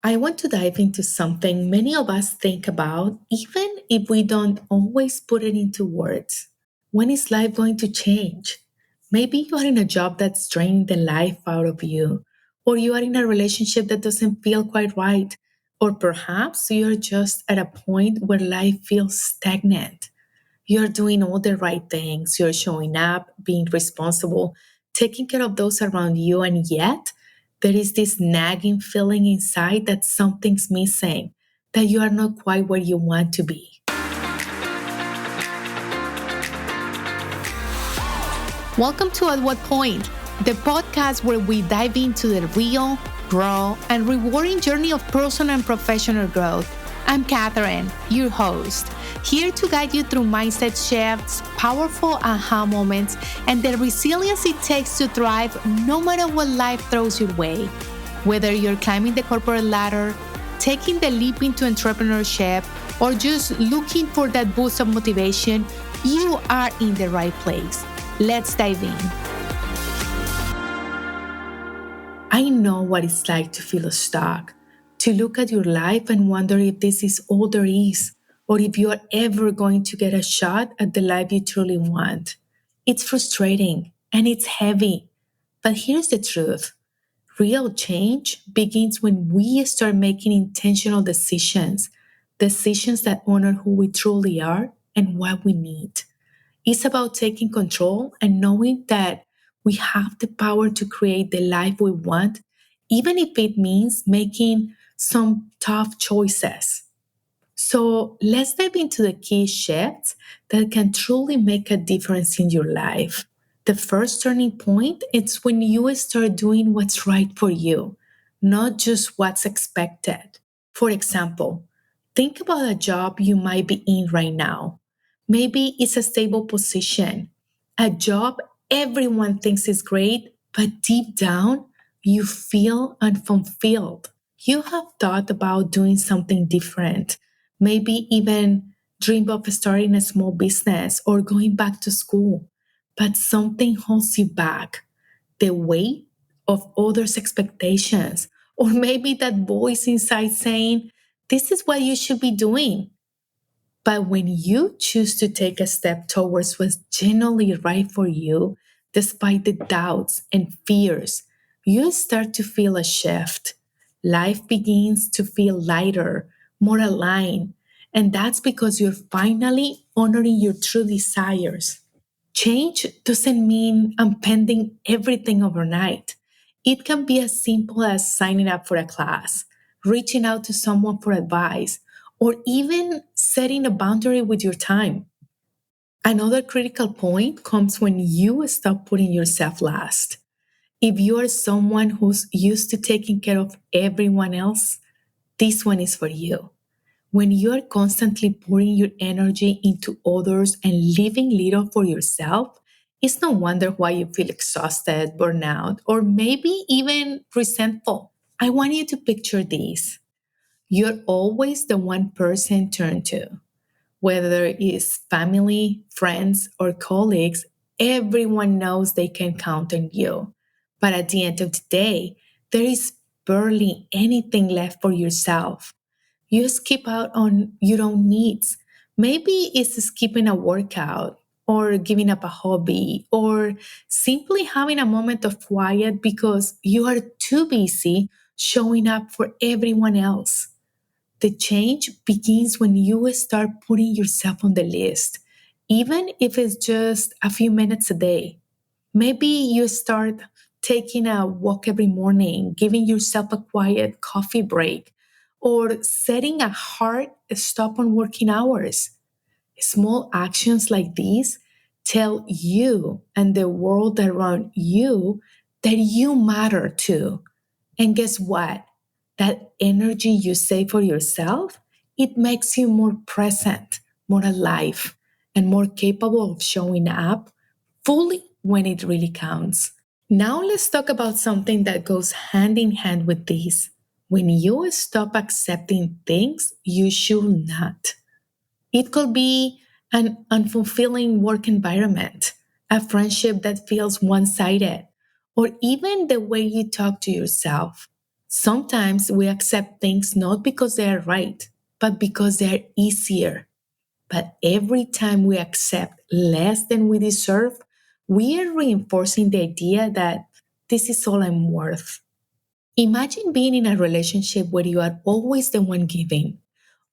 I want to dive into something many of us think about, even if we don't always put it into words. When is life going to change? Maybe you are in a job that's draining the life out of you, or you are in a relationship that doesn't feel quite right, or perhaps you're just at a point where life feels stagnant. You're doing all the right things. You're showing up, being responsible, taking care of those around you. And yet, there is this nagging feeling inside that something's missing, that you are not quite where you want to be. Welcome to At What Point, the podcast where we dive into the real, raw, and rewarding journey of personal and professional growth. I'm Catherine, your host, here to guide you through mindset shifts, powerful aha moments, and the resilience it takes to thrive no matter what life throws your way. Whether you're climbing the corporate ladder, taking the leap into entrepreneurship, or just looking for that boost of motivation, you are in the right place. Let's dive in. I know what it's like to feel stuck, to look at your life and wonder if this is all there is, or if you are ever going to get a shot at the life you truly want. It's frustrating and it's heavy. But here's the truth. Real change begins when we start making intentional decisions, decisions that honor who we truly are and what we need. It's about taking control and knowing that we have the power to create the life we want, even if it means making some tough choices. So let's dive into the key shifts that can truly make a difference in your life. The first turning point is when you start doing what's right for you, not just what's expected. For example, think about a job you might be in right now. Maybe it's a stable position, a job everyone thinks is great, but deep down, you feel unfulfilled. You have thought about doing something different, maybe even dream of starting a small business or going back to school, but something holds you back. The weight of others' expectations, or maybe that voice inside saying, this is what you should be doing. But when you choose to take a step towards what's genuinely right for you, despite the doubts and fears, you start to feel a shift. Life begins to feel lighter, more aligned, and that's because you're finally honoring your true desires. Change doesn't mean unpending everything overnight. It can be as simple as signing up for a class, reaching out to someone for advice, or even setting a boundary with your time. Another critical point comes when you stop putting yourself last. If you are someone who's used to taking care of everyone else, this one is for you. When you are constantly pouring your energy into others and leaving little for yourself, it's no wonder why you feel exhausted, burnout, or maybe even resentful. I want you to picture this. You're always the one person turned to, whether it's family, friends, or colleagues, everyone knows they can count on you. But at the end of the day, there is barely anything left for yourself. You skip out on your own needs. Maybe it's skipping a workout or giving up a hobby or simply having a moment of quiet because you are too busy showing up for everyone else. The change begins when you start putting yourself on the list, even if it's just a few minutes a day. Maybe you start taking a walk every morning, giving yourself a quiet coffee break, or setting a hard stop on working hours. Small actions like these tell you and the world around you that you matter too. And guess what? That energy you save for yourself, it makes you more present, more alive, and more capable of showing up fully when it really counts. Now let's talk about something that goes hand in hand with this. When you stop accepting things you should not. It could be an unfulfilling work environment, a friendship that feels one sided, or even the way you talk to yourself. Sometimes we accept things not because they are right, but because they are easier. But every time we accept less than we deserve, we are reinforcing the idea that this is all I'm worth. Imagine being in a relationship where you are always the one giving,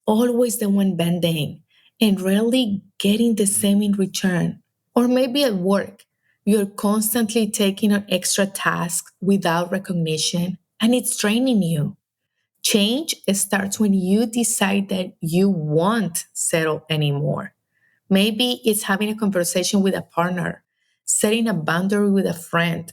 always the one bending, and rarely getting the same in return. Or maybe at work, you're constantly taking on extra tasks without recognition, and it's draining you. Change starts when you decide that you won't settle anymore. Maybe it's having a conversation with a partner, setting a boundary with a friend,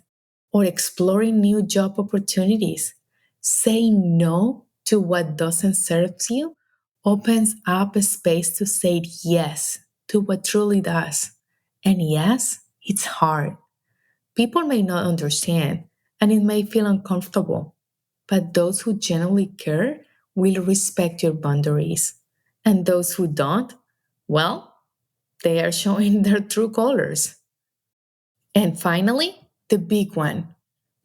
or exploring new job opportunities. Saying no to what doesn't serve you opens up a space to say yes to what truly does. And yes, it's hard. People may not understand, and it may feel uncomfortable, but those who genuinely care will respect your boundaries. And those who don't, well, they are showing their true colors. And finally, the big one.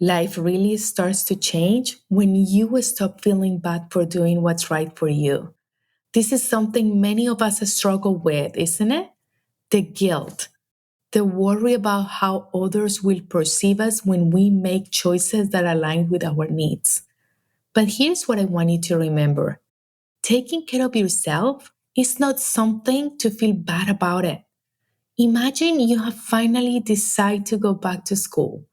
Life really starts to change when you stop feeling bad for doing what's right for you. This is something many of us struggle with, isn't it? The guilt, the worry about how others will perceive us when we make choices that align with our needs. But here's what I want you to remember: taking care of yourself is not something to feel bad about it. Imagine you have finally decided to go back to school,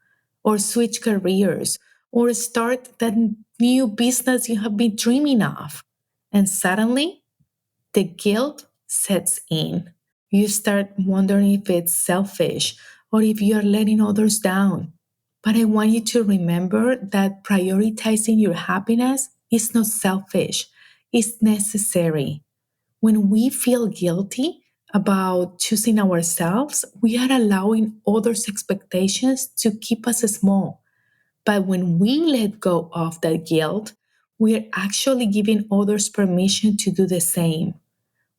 or switch careers, or start that new business you have been dreaming of. And suddenly, the guilt sets in. You start wondering if it's selfish or if you are letting others down. But I want you to remember that prioritizing your happiness is not selfish, it's necessary. When we feel guilty about choosing ourselves, we are allowing others' expectations to keep us small. But when we let go of that guilt, we are actually giving others permission to do the same.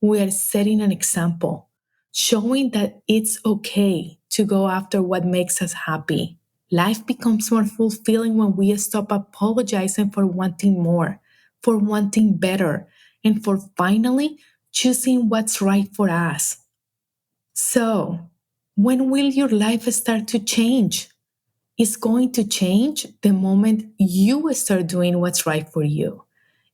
We are setting an example, showing that it's okay to go after what makes us happy. Life becomes more fulfilling when we stop apologizing for wanting more, for wanting better, and for finally choosing what's right for us. So, when will your life start to change? It's going to change the moment you start doing what's right for you.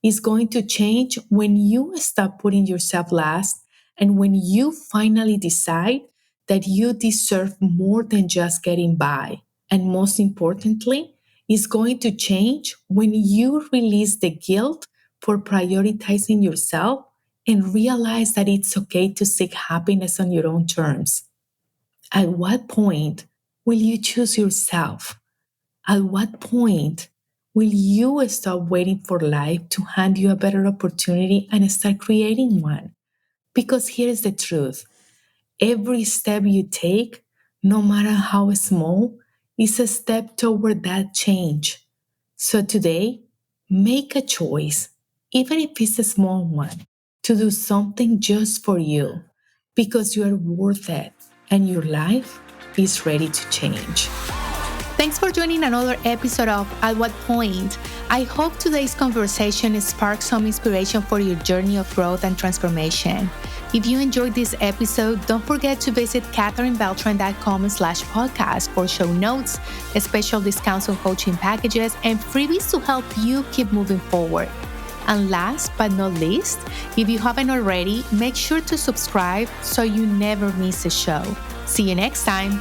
It's going to change when you stop putting yourself last and when you finally decide that you deserve more than just getting by. And most importantly, it's going to change when you release the guilt for prioritizing yourself and realize that it's okay to seek happiness on your own terms. At what point will you choose yourself? At what point will you stop waiting for life to hand you a better opportunity and start creating one? Because here's the truth: every step you take, no matter how small, is a step toward that change. So today, make a choice, even if it's a small one, to do something just for you because you are worth it and your life is ready to change. Thanks for joining another episode of At What Point. I hope today's conversation sparked some inspiration for your journey of growth and transformation. If you enjoyed this episode, don't forget to visit katherinebeltran.com/podcast for show notes, special discounts on coaching packages, and freebies to help you keep moving forward. And last but not least, if you haven't already, make sure to subscribe so you never miss a show. See you next time.